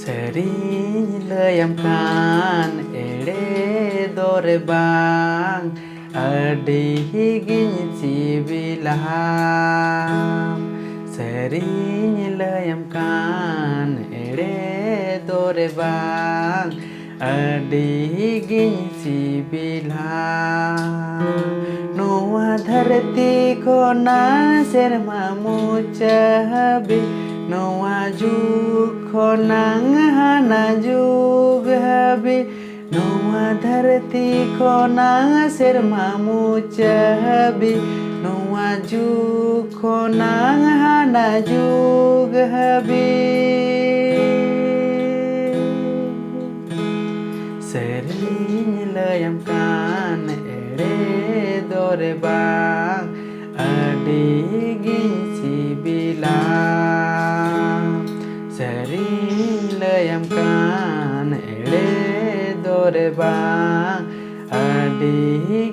Sering layamkan ere dore bang adi higin sibilam. Sering layamkan ere dore bang adi higin sibilam. Noa dharti ko na serma mucahabi Noa juk ko nang hana juk habi Noa dharti ko na serma mucahabi Noa juk ko nang hana juk habi Sering layamkan ere dore bang adi ginsi bilang Sering layamkan ere dore bang adi